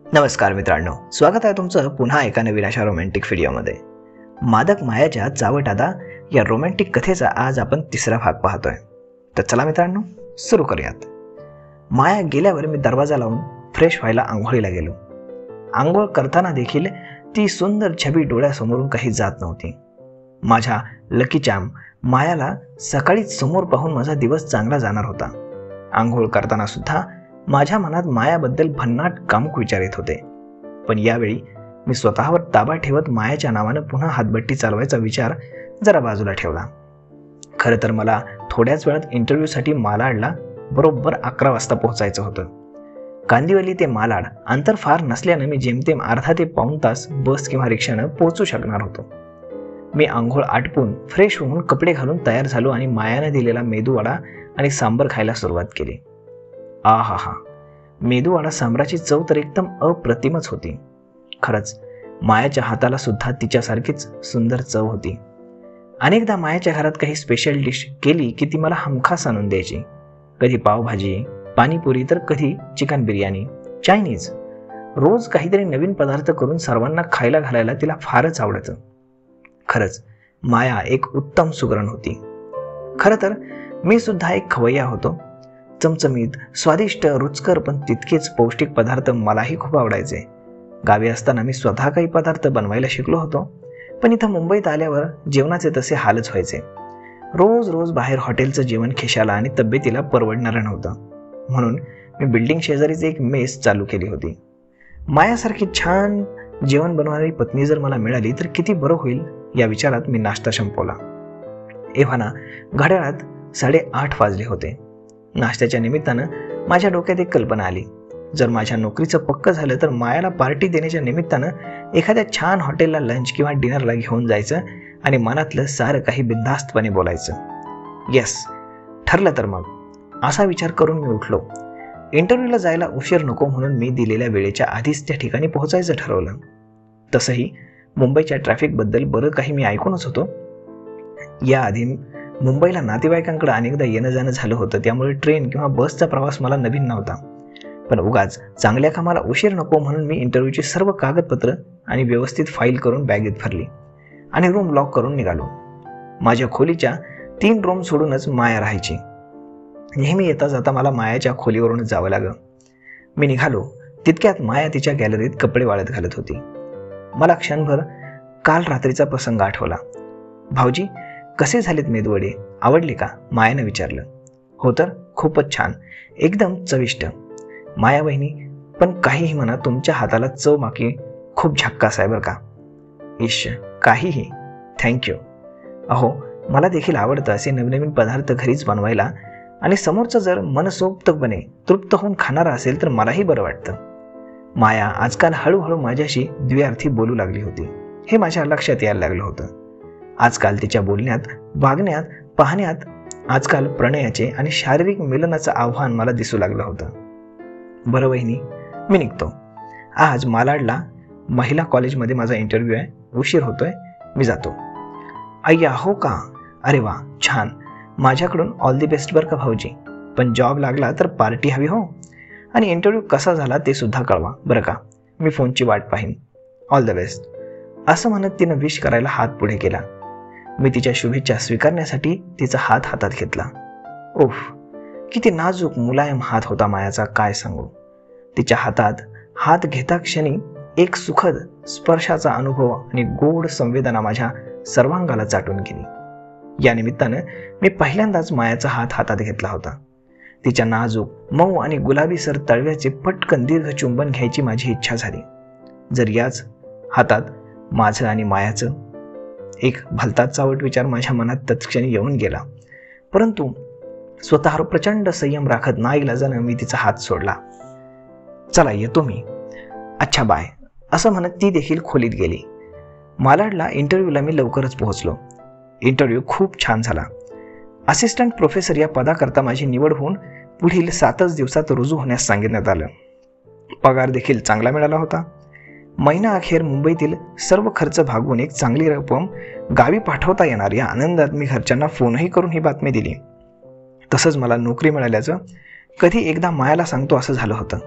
नमस्कार मित्रांनो, स्वागत आहे तुमचं पुन्हा एका नवीन अशा रोमॅन्टिक व्हिडिओमध्ये. मादक मायाच्या चावटादा या रोमॅन्टिक कथेचा आज आपण तिसरा भाग पाहतोय. तर चला मित्रांनो, सुरू करूयात. माया गेल्यावर मी दरवाजा लावून फ्रेश व्हायला आंघोळीला गेलो. आंघोळ करताना देखील ती सुंदर छबी डोळ्यासमोरून काही जात नव्हती. माझ्या लकी चार्म मायाला सकाळीच समोर पाहून माझा दिवस चांगला जाणार होता. आंघोळ करताना सुद्धा माझ्या मनात मायाबद्दल भन्नाट कामुक विचार येत होते. पण यावेळी मी स्वतःवर ताबा ठेवत मायाच्या नावानं पुन्हा हातबट्टी चालवायचा विचार जरा बाजूला ठेवला. खरं तर मला थोड्याच वेळात इंटरव्ह्यूसाठी मालाडला बरोबर 11 वाजता पोहोचायचं होतं. कांदिवली ते मालाड अंतर फार नसल्यानं मी जेमतेम अर्धा ते पाऊण तास बस किंवा रिक्षानं पोहोचू शकणार होतो. मी आंघोळ आटपून फ्रेश होऊन कपडे घालून तयार झालो आणि मायाने दिलेला मेदूवडा आणि सांबर खायला सुरुवात केली. आहा, मेदूवडा सांबराची चव तर एकदम अप्रतिमच होती. खरंच मायाच्या हाताला सुद्धा तिच्यासारखीच सुंदर चव होती. अनेकदा मायाच्या घरात काही स्पेशल डिश केली की ती मला हमखास आणून द्यायची. कधी पावभाजी, पाणीपुरी, तर कधी चिकन बिर्याणी, चायनीज. रोज काहीतरी नवीन पदार्थ करून सर्वांना खायला घालायला तिला फारच आवडतं. खरंच माया एक उत्तम सुगरण होती. खरं तर मी सुद्धा एक खवय्या होतो. चमचमीत, स्वादिष्ट, रुचकर पण तितकेच पौष्टिक पदार्थ मलाही खूप आवडायचे. गावी असताना मी स्वतः काही पदार्थ बनवायला शिकलो होतो, पण इथं मुंबईत आल्यावर जेवणाचे तसे हालच व्हायचे. रोज रोज बाहेर हॉटेलचं जेवण खिशाला आणि तब्येतीला परवडणारं नव्हतं. म्हणून मी बिल्डिंग शेजारीच एक मेस चालू केली होती. मायासारखी छान जेवण बनवणारी पत्नी जर मला मिळाली तर किती बरं होईल या विचारात मी नाश्ता संपवला. एव्हाना घड्याळात 8:30 वाजले होते. नाश्त्याच्या निमित्तानं माझ्या डोक्यात एक कल्पना आली. जर माझ्या नोकरीचं पक्क झालं तर मायाला पार्टी देण्याच्या निमित्तानं एखाद्या छान हॉटेलला लंच किंवा डिनरला घेऊन जायचं आणि मनातलं सारं काही बिनधास्तपणे बोलायचं. येस, ठरलं तर मग, असा विचार करून मी उठलो. इंटरव्ह्यूला जायला उशीर नको म्हणून मी दिलेल्या वेळेच्या आधीच त्या ठिकाणी पोहोचायचं ठरवलं. तसंही मुंबईच्या ट्रॅफिकबद्दल बरं काही मी ऐकूनच होतो. याआधी मुंबईला नातेवाईकांकडे अनेकदा येणं जाणं झालं होतं, त्यामुळे ट्रेन किंवा बसचा प्रवास मला नवीन नव्हता. पण उगाच चांगल्या कामाला उशीर नको म्हणून मी इंटरव्ह्यूची सर्व कागदपत्र आणि व्यवस्थित फाईल करून बॅगेत भरली आणि रूम लॉक करून निघालो. माझ्या खोलीच्या 3 रूम सोडूनच माया राहायची. नेहमी येता जाता मला मायाच्या खोलीवरूनच जावं लागलं. मी निघालो तितक्यात माया तिच्या गॅलरीत कपडे वाळत घालत होती. मला क्षणभर काल रात्रीचा प्रसंग आठवला. भाऊजी, कसे झालेत मेदूवडे, आवडले का, मायाने विचारलं. हो तर, खूपच छान, एकदम चविष्ट. माया बहिणी, पण काहीही म्हणा, तुमच्या हाताला चव माकी खूप झक्कास आहे बरं का. इश, काहीही, थँक्यू. अहो, मला देखील आवडतं असे नवनवीन पदार्थ घरीच बनवायला, आणि समोरचं जर मनसोक्तपणे तृप्त होऊन खाणारा असेल तर मलाही बरं वाटतं. माया आजकाल हळूहळू माझ्याशी द्विअर्थी बोलू लागली होती. हे माझ्या लक्षात यायला लागलं होतं. आजकाल तिच्या बोलण्यात, वागण्यात, पाहण्यात आजकाल प्रणयाचे आणि शारीरिक मिलनाचं आव्हान मला दिसू लागलं होतं. बरं वहिनी, मी निघतो. आज मालाडला महिला कॉलेजमध्ये माझा इंटरव्ह्यू आहे, उशीर होतोय, मी जातो. अय्या, हो का, अरे वा, छान. माझ्याकडून ऑल दी बेस्ट बरं का भाऊजी. पण जॉब लागला तर पार्टी हवी हो. आणि इंटरव्ह्यू कसा झाला ते सुद्धा कळवा बरं का. मी फोनची वाट पाहीन. All the best. असं म्हणत तिनं विश करायला हात पुढे केला. मी तिच्या शुभेच्छा स्वीकारण्यासाठी तिचा हात हातात घेतला. ओफ, किती नाजूक मुलायम हात होता मायाचा, काय सांगू. तिच्या हातात हात घेता क्षणी एक सुखद स्पर्शाचा अनुभव आणि गोड संवेदना माझ्या सर्वांगाला चाटून गेली. या निमित्तानं मी पहिल्यांदाच मायाचा हात हातात घेतला होता. तिच्या नाजूक, मऊ आणि गुलाबीसर तळव्याचे पटकन दीर्घ चुंबन घ्यायची माझी इच्छा झाली. जर याच हातात माझं आणि मायाचं, एक भलताच चावट विचार माझ्या मनात तत्क्षणी येऊन गेला. परंतु स्वतःवर प्रचंड संयम राखत नाईलाजानं मी तिचा हात सोडला. चला, येतो मी. अच्छा, बाय, असं म्हणत ती देखील खोलीत गेली. मालाडला इंटरव्ह्यूला मी लवकरच पोहोचलो. इंटरव्ह्यू खूप छान झाला. असिस्टंट प्रोफेसर या पदाकरता माझी निवड होऊन पुढील 7 दिवसात रुजू होण्यास सांगितण्यात आलं. पगार देखील चांगला मिळाला होता. महिना अखेर मुंबईतील सर्व खर्च भागवून एक चांगली रक्कम गावी पाठवता येणार या आनंदात मी घरच्यांना फोनही करून ही बातमी दिली. तसंच मला नोकरी मिळाल्याचं कधी एकदा मायाला सांगतो असं झालं होतं.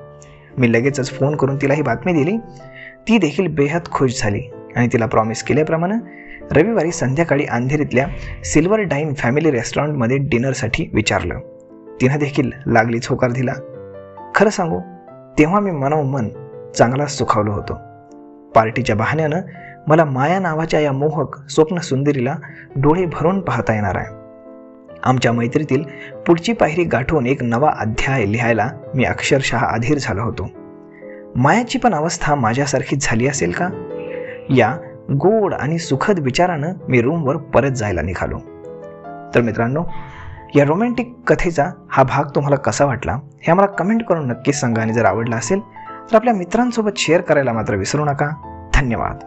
मी लगेचच फोन करून तिला ही बातमी दिली. ती देखील बेहद खुश झाली आणि तिला प्रॉमिस केल्याप्रमाणे रविवारी संध्याकाळी अंधेरीतल्या सिल्वर डाईन फॅमिली रेस्टॉरंटमध्ये डिनरसाठी विचारलं. तिनं देखील लागलीच होकार दिला. खरं सांगू, तेव्हा मी मनोमन चांगला सुखावलो होतो. पार्टीच्या बहाण्यानं मला माया नावाच्या या मोहक स्वप्न सुंदरीला डोळे भरून पाहता येणार आहे. आमच्या मैत्रीतील पुढची पायरी गाठून एक नवा अध्याय लिहायला मी अक्षरशः अधीर झालो होतो. मायाची पण अवस्था माझ्यासारखीच झाली असेल का? या गोड आणि सुखद विचारानं मी रूमवर परत जायला निघालो. तर मित्रांनो, या रोमॅन्टिक कथेचा हा भाग तुम्हाला कसा वाटला हे आम्हाला कमेंट करून नक्कीच सांगा. आणि जर आवडला असेल तर आपल्या मित्रांसोबत शेअर करायला मात्र विसरू नका. धन्यवाद.